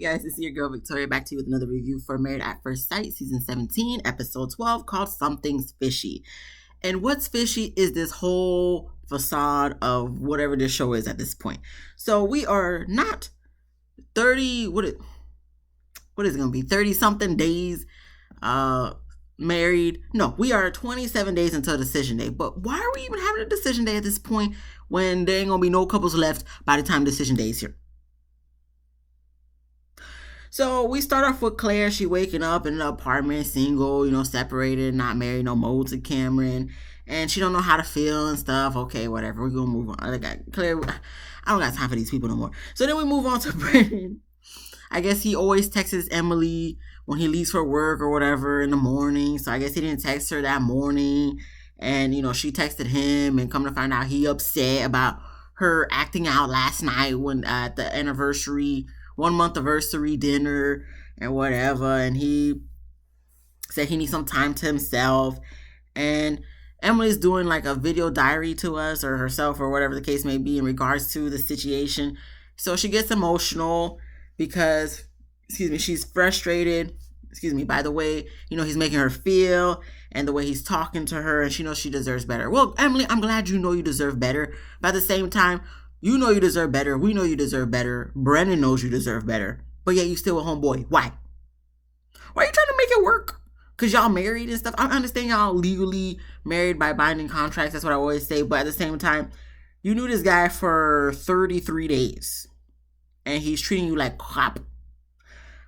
guys, it's your girl Victoria back to you with another review for Married at First Sight, Season 17, Episode 12, called Something's Fishy. And what's fishy is this whole facade of whatever this show is at this point. So we are not 30, what is it going to be, 30-something days married. No, we are 27 days until decision day. But why are we even having a decision day at this point when there ain't going to be no couples left by the time decision day is here? So we start off with Claire. She waking up in an apartment, single, separated, not married, no mold to Cameron. And she don't know how to feel and stuff. Okay, whatever. We're going to move on. Claire, I don't got time for these people no more. So then we move on to Brennan. I guess he always texts Emily when he leaves for work or whatever in the morning. So I guess he didn't text her that morning. And, she texted him and come to find out he upset about her acting out last night when at the anniversary 1 month anniversary dinner and whatever, and he said he needs some time to himself. And Emily's doing like a video diary to us or herself or whatever the case may be in regards to the situation. So she gets emotional because she's frustrated by the way he's making her feel and the way he's talking to her, and she knows she deserves better. Well, Emily, I'm glad you know you deserve better, but at the same time, you know you deserve better. We know you deserve better. Brennan knows you deserve better. But yet you still a homeboy. Why? Why are you trying to make it work? Because y'all married and stuff. I understand y'all legally married by binding contracts. That's what I always say. But at the same time, you knew this guy for 33 days. And he's treating you like crap.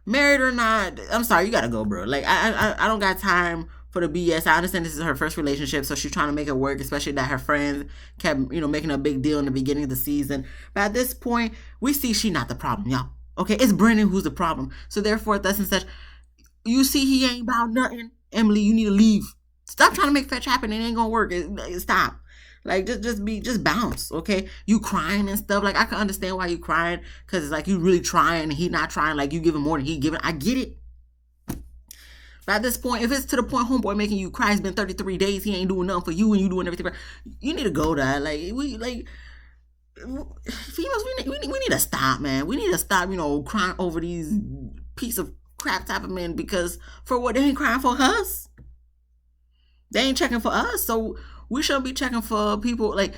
Married or not, I'm sorry, you gotta go, bro. Like, I don't got time for the BS. I understand this is her first relationship, so she's trying to make it work, especially that her friends kept, making a big deal in the beginning of the season. But at this point, we see she not the problem, y'all. Okay, it's Brennan who's the problem. So therefore, thus and such, you see he ain't about nothing. Emily, you need to leave. Stop trying to make fetch happen. It ain't gonna work. Stop. Like, just bounce, okay? You crying and stuff. Like, I can understand why you crying, because it's like you really trying and he not trying. Like, you giving more than he giving. I get it. But at this point, if it's to the point homeboy making you cry, it's been 33 days, he ain't doing nothing for you and you doing everything. You need to go there. Females, we need to stop, man. We need to stop, crying over these piece of crap type of men, because for what? They ain't crying for us. They ain't checking for us. So we shouldn't be checking for people. Like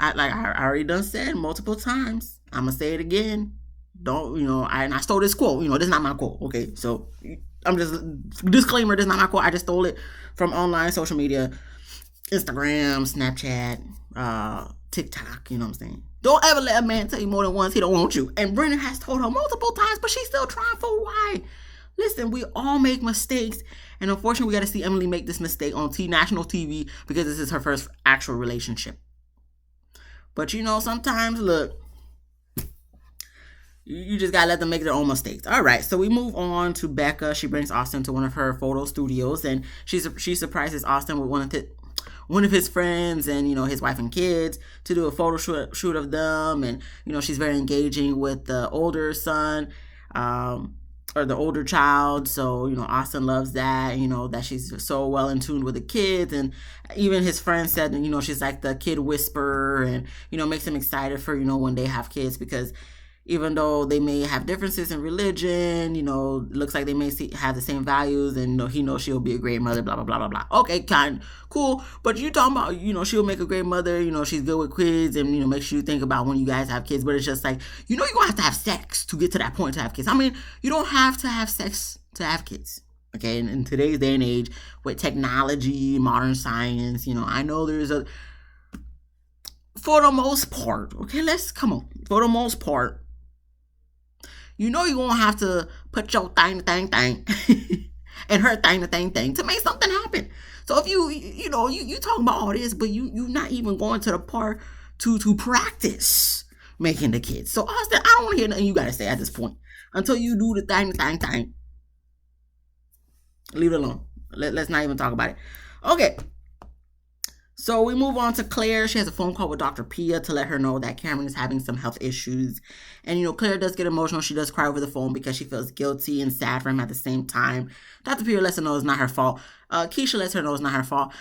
I already done said multiple times. I'm going to say it again. Don't, I stole this quote. This is not my quote. Okay, so I'm just, disclaimer, this is not my quote. I just stole it from online social media, Instagram, Snapchat, TikTok, you know what I'm saying? Don't ever let a man tell you more than once he don't want you. And Brennan has told her multiple times, but she's still trying for why? Listen, we all make mistakes. And unfortunately, we got to see Emily make this mistake on national TV because this is her first actual relationship. But sometimes, look, you just gotta let them make their own mistakes. All right, so we move on to Becca. She brings Austin to one of her photo studios, and she surprises Austin with one of his friends and his wife and kids to do a photo shoot of them. And she's very engaging with the older son or the older child. So Austin loves that. That she's so well in tune with the kids, and even his friend said she's like the kid whisperer, and makes him excited for when they have kids, because even though they may have differences in religion, looks like they may have the same values, and he knows she'll be a great mother, blah, blah, blah, blah, blah. Okay, cool. But you talking about, she'll make a great mother, she's good with kids, and, makes you think about when you guys have kids. But it's just like, you're going to have sex to get to that point to have kids. I mean, you don't have to have sex to have kids. Okay, in today's day and age, with technology, modern science, I know for the most part, okay, for the most part, you're going to have to put your thing and her thing to make something happen. So if you talking about all this, but you not even going to the part to practice making the kids. So Austin, I don't want to hear nothing you got to say at this point until you do the thing. Leave it alone. Let's not even talk about it. Okay. So we move on to Claire. She has a phone call with Dr. Pia to let her know that Cameron is having some health issues. And, Claire does get emotional. She does cry over the phone because she feels guilty and sad for him at the same time. Dr. Pia lets her know it's not her fault. Keisha lets her know it's not her fault.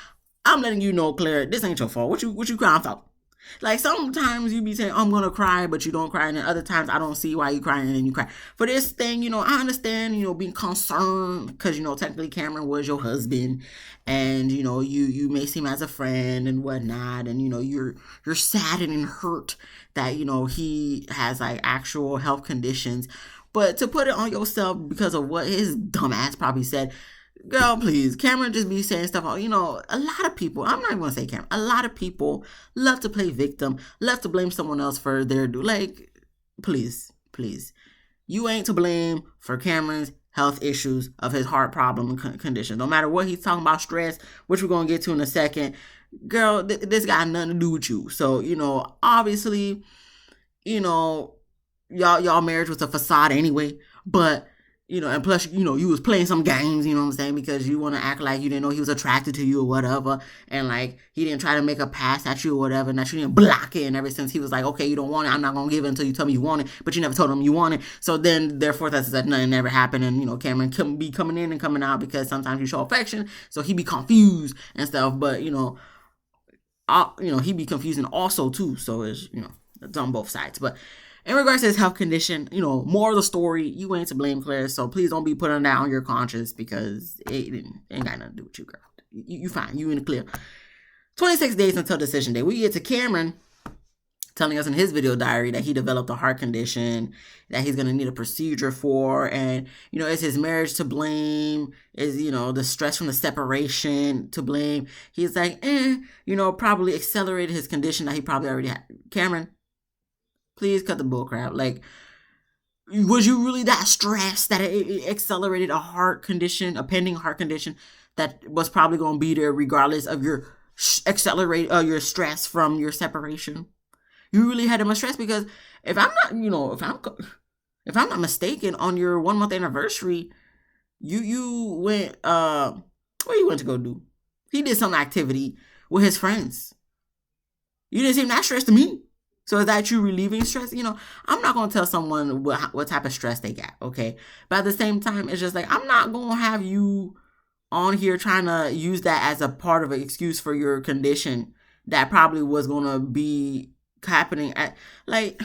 I'm letting you know, Claire, this ain't your fault. What you crying for? Like sometimes you be saying, I'm gonna cry, but you don't cry, and then other times I don't see why you crying and then you cry. For this thing, I understand, being concerned because technically Cameron was your husband, and you may see him as a friend and whatnot, and you're saddened and hurt that he has like actual health conditions. But to put it on yourself because of what his dumbass probably said, girl, please. Cameron just be saying stuff. A lot of people, I'm not even going to say Cameron, a lot of people love to play victim, love to blame someone else for their do. Like, please, please. You ain't to blame for Cameron's health issues of his heart problem and condition. No matter what he's talking about, stress, which we're going to get to in a second. Girl, this got nothing to do with you. So, obviously, y'all marriage was a facade anyway, but and plus, you was playing some games, you know what I'm saying, because you want to act like you didn't know he was attracted to you or whatever, and like he didn't try to make a pass at you or whatever, and that you didn't block it, and ever since he was like, okay, you don't want it, I'm not gonna give it until you tell me you want it, but you never told him you want it, so then therefore that's that nothing never happened, and Cameron couldn't be coming in and coming out because sometimes you show affection, so he be confused and stuff, but he be confusing also too, so it's on both sides, but. In regards to his health condition, more of the story, you ain't to blame, Claire. So please don't be putting that on your conscience because it ain't got nothing to do with you, girl. You fine. You in the clear. 26 days until decision day. We get to Cameron telling us in his video diary that he developed a heart condition that he's going to need a procedure for. And, is his marriage to blame? Is, the stress from the separation to blame? He's like, probably accelerated his condition that he probably already had. Cameron, please cut the bullcrap. Like, was you really that stressed that it accelerated a heart condition, a pending heart condition that was probably going to be there regardless of your your stress from your separation? You really had that much stress because if I'm not, if I'm not mistaken, on your 1 month anniversary, you went what you went to go do? He did some activity with his friends. You didn't seem that stressed to me. So is that you relieving stress? I'm not going to tell someone what type of stress they got, okay? But at the same time, it's just like, I'm not going to have you on here trying to use that as a part of an excuse for your condition that probably was going to be happening at, like,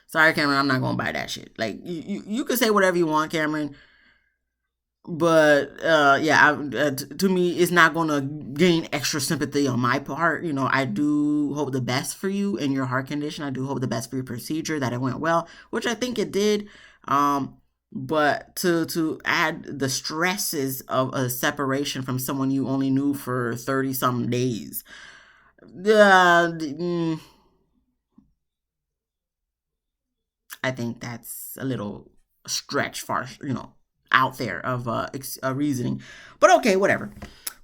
sorry, Cameron, I'm not going to buy that shit. Like, you can say whatever you want, Cameron. But to me, it's not going to gain extra sympathy on my part. I do hope the best for you in your heart condition. I do hope the best for your procedure, that it went well, which I think it did. But to add the stresses of a separation from someone you only knew for 30-some days, I think that's a little stretch far, out there of reasoning. But okay, whatever.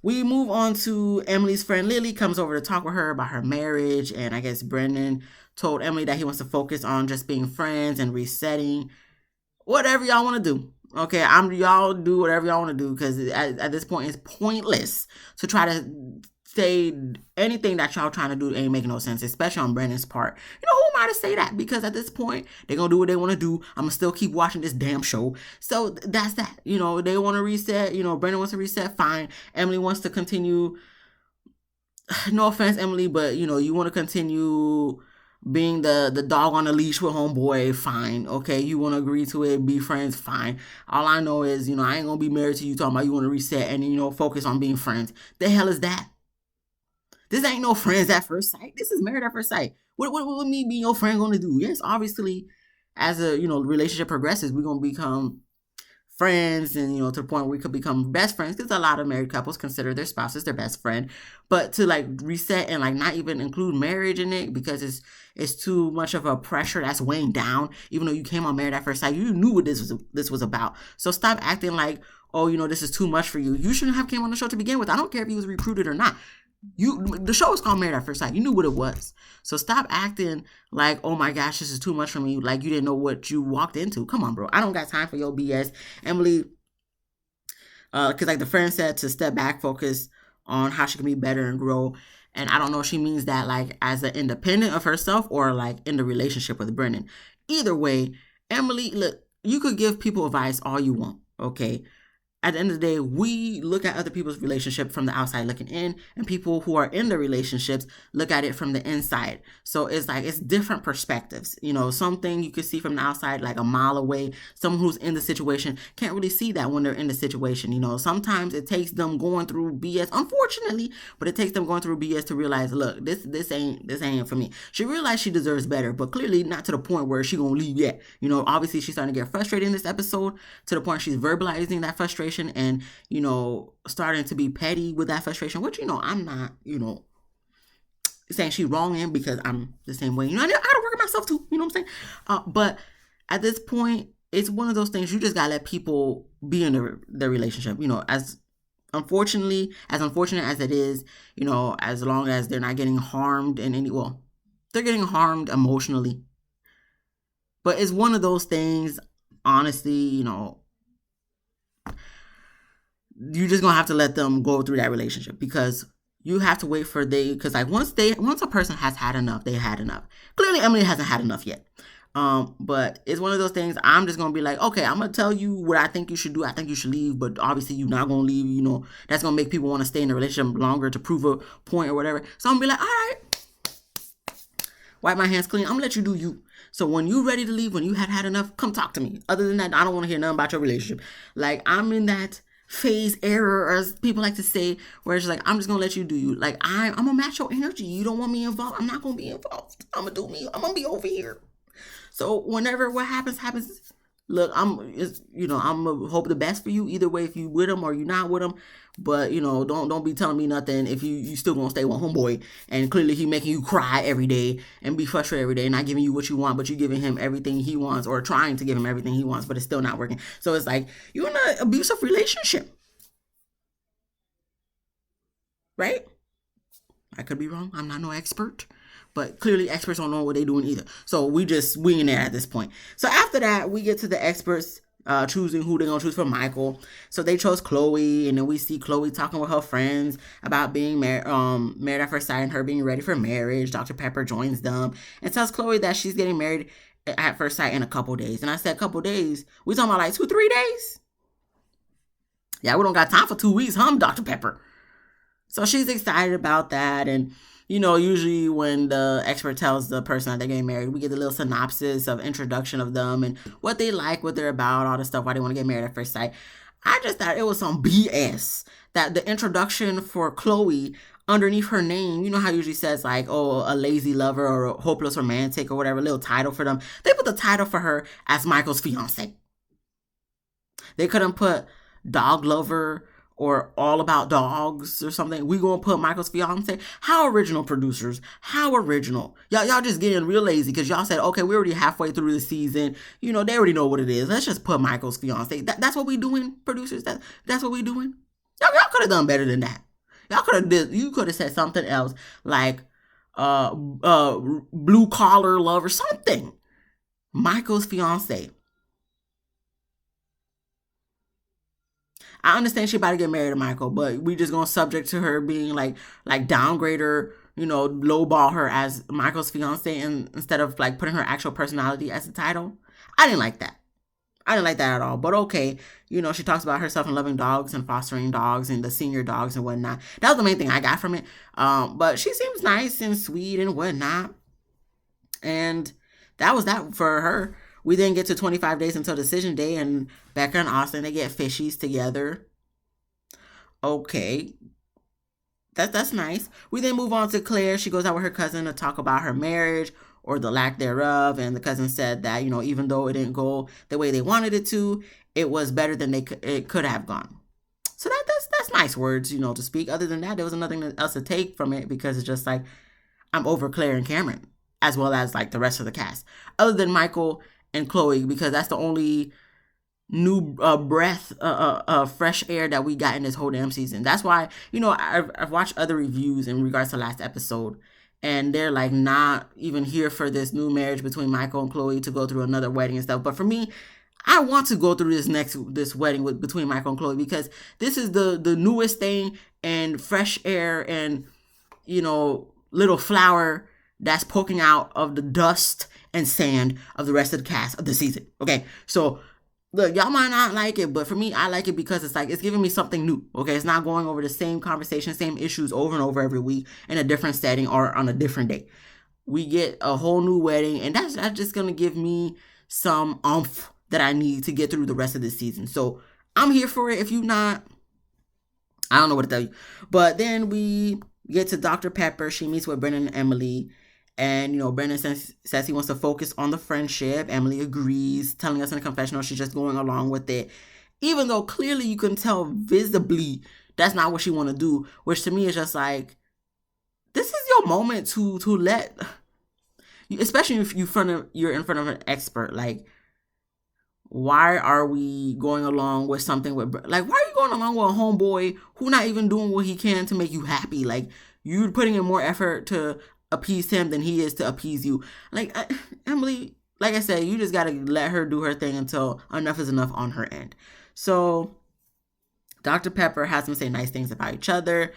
We move on to Emily's friend Lily comes over to talk with her about her marriage, and I guess Brendan told Emily that he wants to focus on just being friends and resetting. Whatever y'all want to do. Okay, y'all do whatever y'all want to do because at this point it's pointless to try to say anything that y'all trying to do ain't making no sense, especially on Brandon's part. Who am I to say that? Because at this point, they're going to do what they want to do. I'm going to still keep watching this damn show. So that's that. They want to reset. Brandon wants to reset. Fine. Emily wants to continue. No offense, Emily, but, you want to continue being the dog on the leash with homeboy. Fine. Okay. You want to agree to it. Be friends. Fine. All I know is, I ain't going to be married to you talking about you want to reset and, focus on being friends. The hell is that? This ain't no friends at first sight. This is married at first sight. What me being your friend going to do? Yes, obviously, as a relationship progresses, we're gonna become friends, and to the point where we could become best friends. Because a lot of married couples consider their spouses their best friend. But to like reset and like not even include marriage in it because it's too much of a pressure that's weighing down. Even though you came on Married at First Sight, you knew what this was about. So stop acting like, oh, this is too much for you. You shouldn't have came on the show to begin with. I don't care if he was recruited or not. The show was called Married at First Sight. You knew what it was. So stop acting like, oh my gosh, this is too much for me. Like you didn't know what you walked into. Come on, bro. I don't got time for your BS. Emily, because like the friend said, to step back, focus on how she can be better and grow. And I don't know if she means that like as an independent of herself or like in the relationship with Brendan. Either way, Emily, look, you could give people advice all you want, okay? at the end of the day, we look at other people's relationship from the outside looking in, and people who are in the relationships look at it from the inside. So it's like it's different perspectives. Something you could see from the outside, like a mile away. Someone who's in the situation can't really see that when they're in the situation. Sometimes it takes them going through BS, unfortunately, but it takes them going through BS to realize, look, this ain't for me. She realized she deserves better, but clearly not to the point where she gonna leave yet. Obviously she's starting to get frustrated in this episode to the point she's verbalizing that frustration and starting to be petty with that frustration, which I'm not saying she's wrong in, because I'm the same way. I gotta work on myself too, what I'm saying. But at this point, it's one of those things you just gotta let people be in their relationship, as unfortunate as it is, as long as they're not getting harmed in any, well, they're getting harmed emotionally, but it's one of those things, honestly, you're just gonna have to let them go through that relationship, because you have to wait for because like once a person has had enough, they had enough. Clearly Emily hasn't had enough yet. But it's one of those things. I'm just gonna be like, okay, I'm gonna tell you what I think you should do. I think you should leave, but obviously you're not gonna leave. That's gonna make people want to stay in the relationship longer to prove a point or whatever. So I'm gonna be like, all right, wipe my hands clean. I'm gonna let you do you. So when you're ready to leave, when you had enough, come talk to me. Other than that, I don't want to hear nothing about your relationship. Like, I'm in that phase error, as people like to say, where it's like, I'm just gonna let you do you. Like, I'm gonna match your energy. You don't want me involved, I'm not gonna be involved. I'm gonna do me. I'm gonna be over here. So whenever what happens. Look, I'm gonna hope the best for you either way, if you with him or you not with him. But don't be telling me nothing if you still gonna stay with homeboy, and clearly he making you cry every day and be frustrated every day, and not giving you what you want, but you giving him everything he wants, or trying to give him everything he wants, but it's still not working. So it's like you're in an abusive relationship, right? I could be wrong. I'm not no expert. But clearly experts don't know what they're doing either. So we just winging it at this point. So after that, we get to the experts choosing who they're going to choose for Michael. So they chose Chloe, and then we see Chloe talking with her friends about being married at first sight and her being ready for marriage. Dr. Pepper joins them and tells Chloe that she's getting married at first sight in a couple days. And I said, couple days? We talking about like 2-3 days? Yeah, we don't got time for 2 weeks, Dr. Pepper? So she's excited about that. And usually when the expert tells the person that they're getting married, we get a little synopsis of introduction of them and what they like, what they're about, all the stuff, why they want to get married at first sight. I just thought it was some BS that the introduction for Chloe, underneath her name, how usually says like, oh, a lazy lover or a hopeless romantic or whatever, little title for them. They put the title for her as Michael's fiance. They couldn't put dog lover or all about dogs or something. We gonna put Michael's fiance. How original, producers. How original. Y'all just getting real lazy because y'all said, okay, we're already halfway through the season. They already know what it is. Let's just put Michael's fiance. That's what we doing, producers. That's what we doing. Y'all could have done better than that. You could have said something else like blue collar love or something. Michael's fiance. I understand she about to get married to Michael, but we just gonna subject to her being like downgrade her, lowball her as Michael's fiance, and instead of like putting her actual personality as the title. I didn't like that. I didn't like that at all. But okay, she talks about herself and loving dogs and fostering dogs and the senior dogs and whatnot. That was the main thing I got from it. But she seems nice and sweet and whatnot. And that was that for her. We then get to 25 days until decision day, and Becca and Austin, they get fishies together. Okay. That's nice. We then move on to Claire. She goes out with her cousin to talk about her marriage or the lack thereof. And the cousin said that, even though it didn't go the way they wanted it to, it was better than it could have gone. So that's nice words, to speak. Other than that, there was nothing else to take from it, because it's just like, I'm over Claire and Cameron, as well as like the rest of the cast. Other than Michael and Chloe, because that's the only new breath, fresh air that we got in this whole damn season. That's why, I've watched other reviews in regards to last episode, and they're like not even here for this new marriage between Michael and Chloe to go through another wedding and stuff. But for me, I want to go through this wedding between Michael and Chloe, because this is the newest thing, and fresh air, and little flower that's poking out of the dust and sand of the rest of the cast of the season. Okay, so Look, y'all might not like it, but for me, I like it because it's like it's giving me something new. Okay, it's not going over the same conversation, same issues over and over every week in a different setting or on a different day. We get a whole new wedding, and that's just gonna give me some oomph that I need to get through the rest of the season. So I'm here for it. If you not, I don't know what to tell you. But then we get to Dr. Pepper. She meets with Brennan and Emily. And, Brennan says he wants to focus on the friendship. Emily agrees, telling us in the confessional she's just going along with it. Even though clearly you can tell visibly that's not what she want to do. Which to me is just like, this is your moment to let, especially if you're in front of an expert. Like, why are we going along with something with, like, why are you going along with a homeboy who not even doing what he can to make you happy? Like, you're putting in more effort to appease him than he is to appease you. Like, Emily, like I said, you just got to let her do her thing until enough is enough on her end. So Dr. Pepper has them say nice things about each other.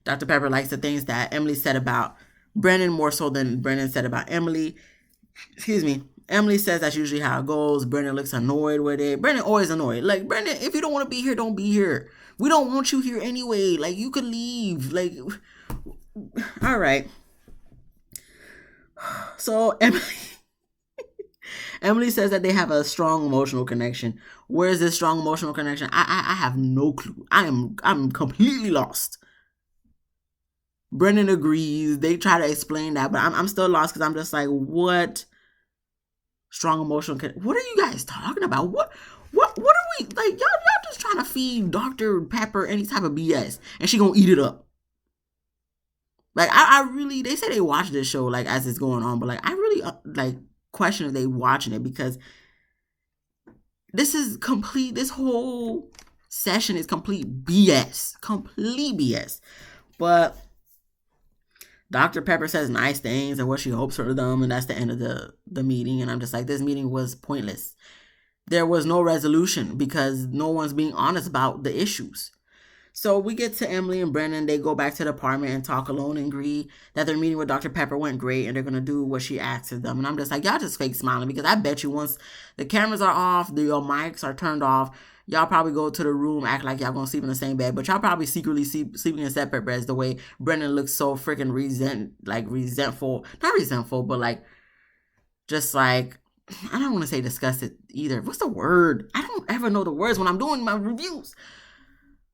Dr. Pepper likes the things that Emily said about Brennan more so than Brennan said about Emily. Excuse me. Emily says that's usually how it goes. Brennan looks annoyed with it. Brennan always annoyed. Like, Brennan, if you don't want to be here, don't be here. We don't want you here anyway. Like, you could leave. Like, all right. So Emily says that they have a strong emotional connection. Where is this strong emotional connection? I have no clue. I'm completely lost. Brennan agrees. They try to explain that, but I'm still lost because I'm just like, what strong emotional what are you guys talking about? What are we like? Y'all just trying to feed Dr. Pepper any type of BS, and she gonna eat it up. Like, I really, they say they watch this show, like, as it's going on, but, like, I really, like, question if they watching it, because this whole session is complete BS. Complete BS. But Dr. Pepper says nice things and what she hopes for them, and that's the end of the meeting, and I'm just like, this meeting was pointless. There was no resolution because no one's being honest about the issues. So we get to Emily and Brennan. They go back to the apartment and talk alone and agree that their meeting with Dr. Pepper went great and they're going to do what she asked of them. And I'm just like, y'all just fake smiling, because I bet you once the cameras are off, your mics are turned off, y'all probably go to the room, act like y'all going to sleep in the same bed, but y'all probably secretly sleeping in separate beds, the way Brennan looks so freaking resentful. Not resentful, but like, just like, I don't want to say disgusted either. What's the word? I don't ever know the words when I'm doing my reviews.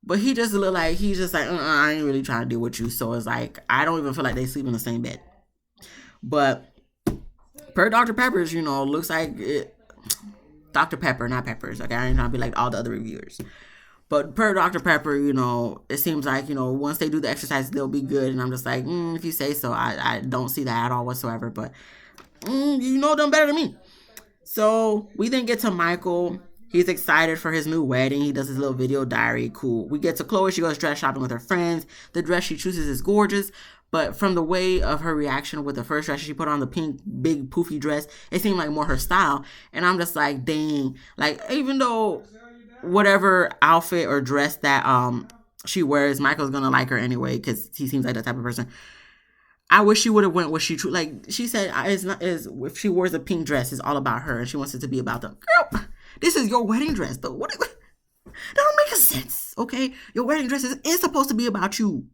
But he just look like, he's just like, I ain't really trying to deal with you. So it's like, I don't even feel like they sleep in the same bed. But per Dr. Pepper's, looks like it, Dr. Pepper, not Peppers. Okay, I ain't trying to be like all the other reviewers. But per Dr. Pepper, it seems like, once they do the exercise, they'll be good. And I'm just like, if you say so, I don't see that at all whatsoever. But you know them better than me. So we then get to Michael. He's excited for his new wedding. He does his little video diary. Cool. We get to Chloe. She goes dress shopping with her friends. The dress she chooses is gorgeous. But from the way of her reaction with the first dress she put on, the pink, big, poofy dress, it seemed like more her style. And I'm just like, dang. Like, even though whatever outfit or dress that she wears, Michael's going to like her anyway, because he seems like that type of person. I wish she would have went with like she said, if she wears a pink dress, it's all about her, and she wants it to be about them. Girl, this is your wedding dress, though. That don't make sense, okay? Your wedding dress is supposed to be about you.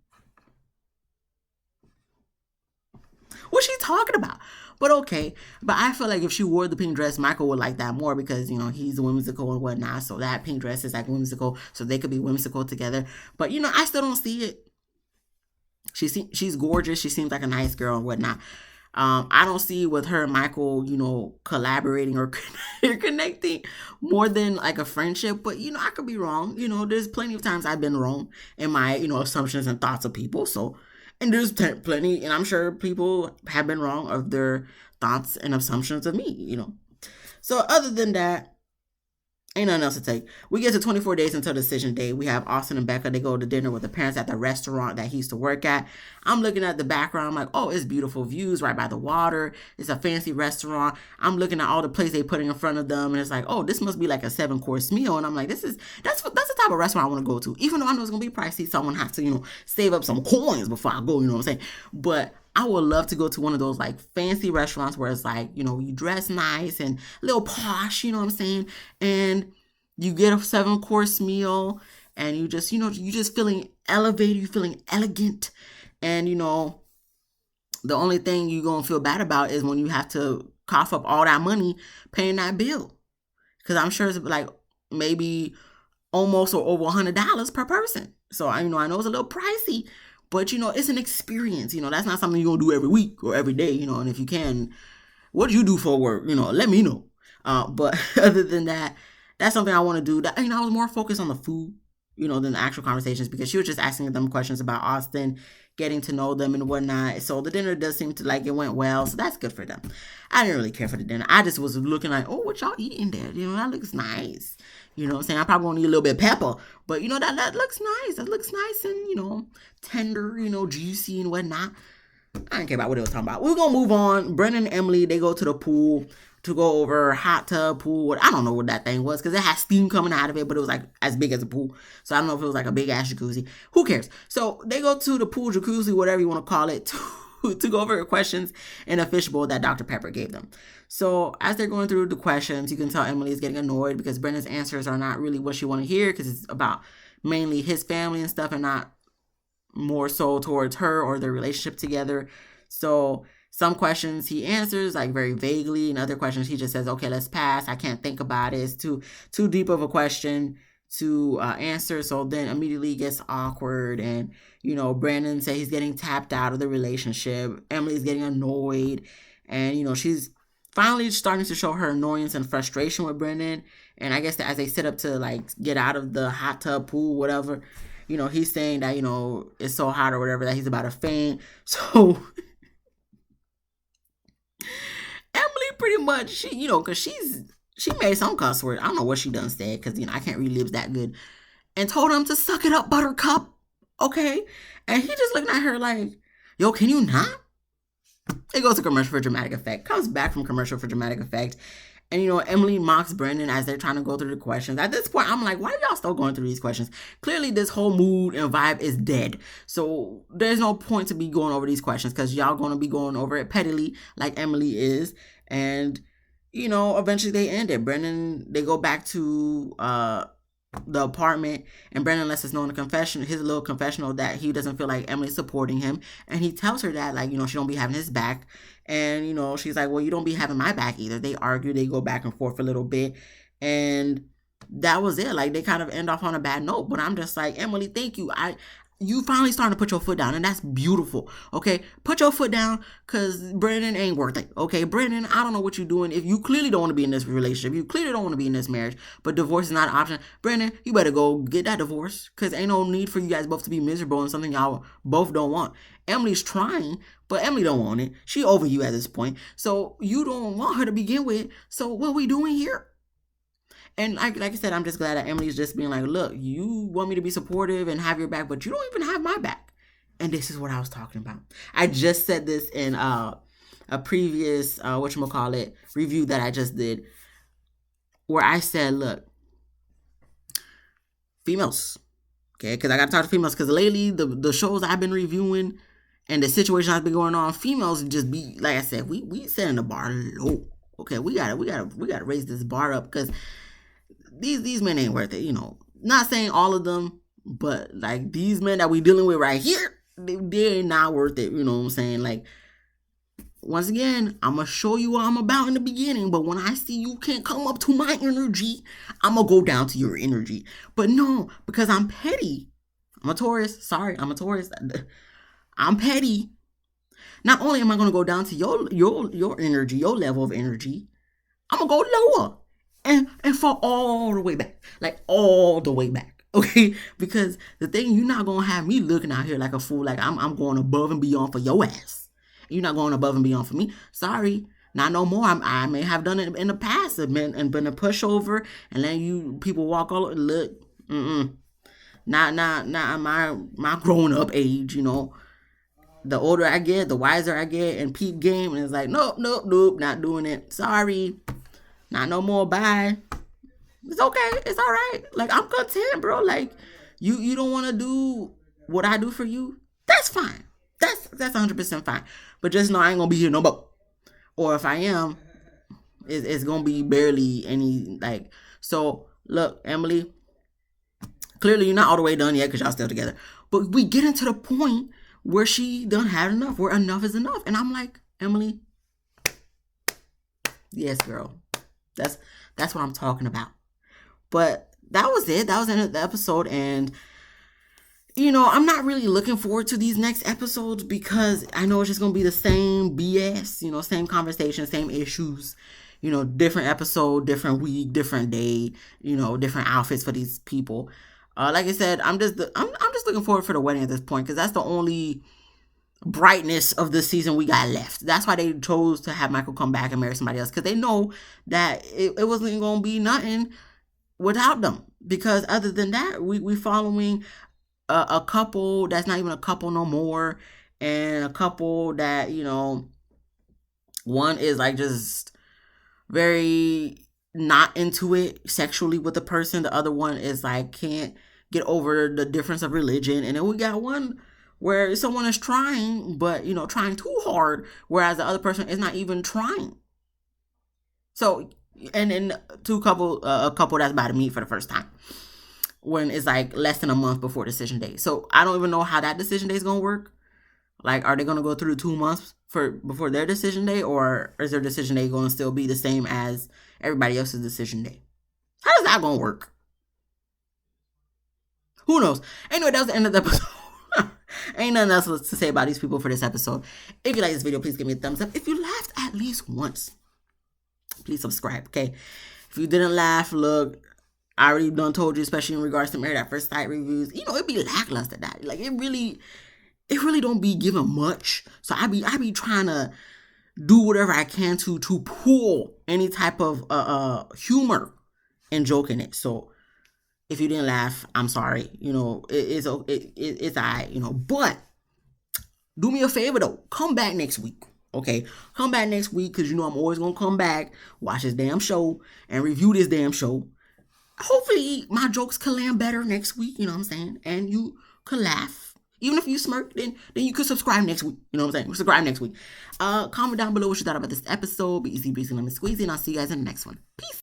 What's she talking about? But okay. But I feel like if she wore the pink dress, Michael would like that more because, he's whimsical and whatnot. So that pink dress is like whimsical. So they could be whimsical together. But, I still don't see it. She's gorgeous. She seems like a nice girl and whatnot. I don't see with her and Michael, collaborating or connecting more than like a friendship. But, I could be wrong. There's plenty of times I've been wrong in my, assumptions and thoughts of people. So, and there's plenty, and I'm sure people have been wrong of their thoughts and assumptions of me, So other than that, ain't nothing else to take. We get to 24 days until decision day. We have Austin and Becca. They go to dinner with the parents at the restaurant that he used to work at. I'm looking at the background. I'm like, oh, it's beautiful views right by the water. It's a fancy restaurant. I'm looking at all the plates they put in front of them. And it's like, oh, this must be like a 7-course meal. And I'm like, that's the type of restaurant I want to go to. Even though I know it's going to be pricey. So I'm going to have to, save up some coins before I go, you know what I'm saying? But I would love to go to one of those like fancy restaurants where it's like, you dress nice and a little posh, you know what I'm saying? And You get a 7 course meal, and you just, you just feeling elevated, you feeling elegant, and the only thing you're gonna feel bad about is when you have to cough up all that money paying that bill. Because I'm sure it's like maybe almost or over $100 per person. So I know it's a little pricey, but it's an experience. That's not something you're gonna do every week or every day. And if you can, what do you do for work? Let me know. But other than that, that's something I want to do. That I was more focused on the food, than the actual conversations, because she was just asking them questions about Austin, getting to know them and whatnot. So the dinner does seem to like it went well. So that's good for them. I didn't really care for the dinner. I just was looking like, oh, what y'all eating there? That looks nice. What I'm saying? I probably want to need a little bit of pepper, but that looks nice. That looks nice and, tender, juicy and whatnot. I didn't care about what they was talking about. We're going to move on. Brennan and Emily, they go to the pool to go over hot tub pool. I don't know what that thing was because it had steam coming out of it, but it was like as big as a pool. So I don't know if it was like a big ass jacuzzi. Who cares? So they go to the pool, jacuzzi, whatever you want to call it, to go over questions in a fishbowl that Dr. Pepper gave them. So as they're going through the questions, you can tell Emily is getting annoyed because Brennan's answers are not really what she want to hear, because it's about mainly his family and stuff and not more so towards her or their relationship together. So some questions he answers like very vaguely, and other questions he just says, okay, let's pass. I can't think about it. It's too deep of a question to answer. So then immediately gets awkward, and Brandon says he's getting tapped out of the relationship. Emily's getting annoyed, and she's finally starting to show her annoyance and frustration with Brendan. And I guess that as they sit up to like get out of the hot tub pool, whatever, he's saying that, it's so hot or whatever that he's about to faint. So Emily pretty much, she, because she made some cuss word. I don't know what she done said, because, I can't read lips that good. And told him to suck it up, Buttercup. Okay? And he just looking at her like, yo, can you not? It goes to commercial for dramatic effect. Comes back from commercial for dramatic effect. And, Emily mocks Brendan as they're trying to go through the questions. At this point, I'm like, why are y'all still going through these questions? Clearly, this whole mood and vibe is dead. So there's no point to be going over these questions, because y'all going to be going over it pettily like Emily is. And, eventually they end it. Brendan, they go back to the apartment, and Brendan lets us know in the confession, his little confessional, that he doesn't feel like Emily's supporting him, and he tells her that, like, she don't be having his back, and she's like, well, you don't be having my back either. They argue, they go back and forth a little bit, and that was it. Like, they kind of end off on a bad note, but I'm just like, Emily, thank you. You finally starting to put your foot down, and that's beautiful. Okay, put your foot down, because Brendan ain't worth it. Okay, Brendan, I don't know what you're doing. If you clearly don't want to be in this relationship, you clearly don't want to be in this marriage, but divorce is not an option. Brendan, you better go get that divorce, because ain't no need for you guys both to be miserable in something y'all both don't want. Emily's trying, but Emily don't want it. She over you at this point, so you don't want her to begin with. So what are we doing here? And like I said, I'm just glad that Emily's just being like, look, you want me to be supportive and have your back, but you don't even have my back. And this is what I was talking about. I just said this in a previous, whatchamacallit, review that I just did, where I said, look, females, okay? Because I got to talk to females, because lately the shows I've been reviewing and the situation I've been going on, females just be, like I said, we setting the bar low. Okay, we gotta raise this bar up, because these men ain't worth it, Not saying all of them, but like these men that we dealing with right here, they're not worth it. You know what I'm saying? Like, once again, I'm gonna show you what I'm about in the beginning, but when I see you can't come up to my energy, I'm gonna go down to your energy. But no, because I'm petty. I'm a Taurus. Sorry, I'm a Taurus. I'm petty. Not only am I gonna go down to your energy, your level of energy, I'm gonna go lower. And fall all the way back. Like, all the way back. Okay? Because the thing, you're not going to have me looking out here like a fool. Like, I'm going above and beyond for your ass. You're not going above and beyond for me. Sorry. Not no more. I may have done it in the past and been a pushover and letting you people walk all over. Look. Not my growing up age, The older I get, the wiser I get, and peak game. And it's like, nope, not doing it. Sorry. Not no more. Bye. It's okay. It's all right. Like, I'm content, bro. Like, you don't want to do what I do for you. That's fine. That's 100% fine. But just know I ain't gonna be here no more. Or if I am, it's gonna be barely any, like. So Look, Emily, clearly you're not all the way done yet because y'all still together. But we get into the point where she done had enough, where enough is enough. And I'm like, Emily, yes, girl. That's what I'm talking about. But that was it. That was the end of the episode. And I'm not really looking forward to these next episodes because I know it's just going to be the same BS, same conversation, same issues, different episode, different week, different day, different outfits for these people. Like I said, I'm just looking forward for the wedding at this point because that's the only brightness of the season we got left. That's why they chose to have Michael come back and marry somebody else because they know that it wasn't going to be nothing without them. Because other than that, we following a couple that's not even a couple no more, and a couple that one is like just very not into it sexually with the person. The other one is like can't get over the difference of religion, and then we got one where someone is trying, but trying too hard, whereas the other person is not even trying. So, and then a couple that's about to meet for the first time when it's like less than a month before decision day. So I don't even know how that decision day is gonna work. Like, are they gonna go through 2 months before their decision day, or is their decision day gonna still be the same as everybody else's decision day? How is that gonna work? Who knows? Anyway, that was the end of the episode. Ain't nothing else to say about these people for this episode. If you like this video, please give me a thumbs up. If you laughed at least once, please subscribe, okay? If you didn't laugh, look, I already done told you, especially in regards to Married at First Sight reviews, it be lackluster that. Like, it really don't be giving much. So I be trying to do whatever I can to pull any type of humor and joke in it. So if you didn't laugh, I'm sorry. It's alright, but do me a favor though. Come back next week. Okay? Come back next week because I'm always gonna come back, watch this damn show, and review this damn show. Hopefully my jokes can land better next week, you know what I'm saying? And you could laugh. Even if you smirk, then you could subscribe next week. You know what I'm saying? Subscribe next week. Comment down below what you thought about this episode. Be easy, breezy, lemon squeezy, and I'll see you guys in the next one. Peace.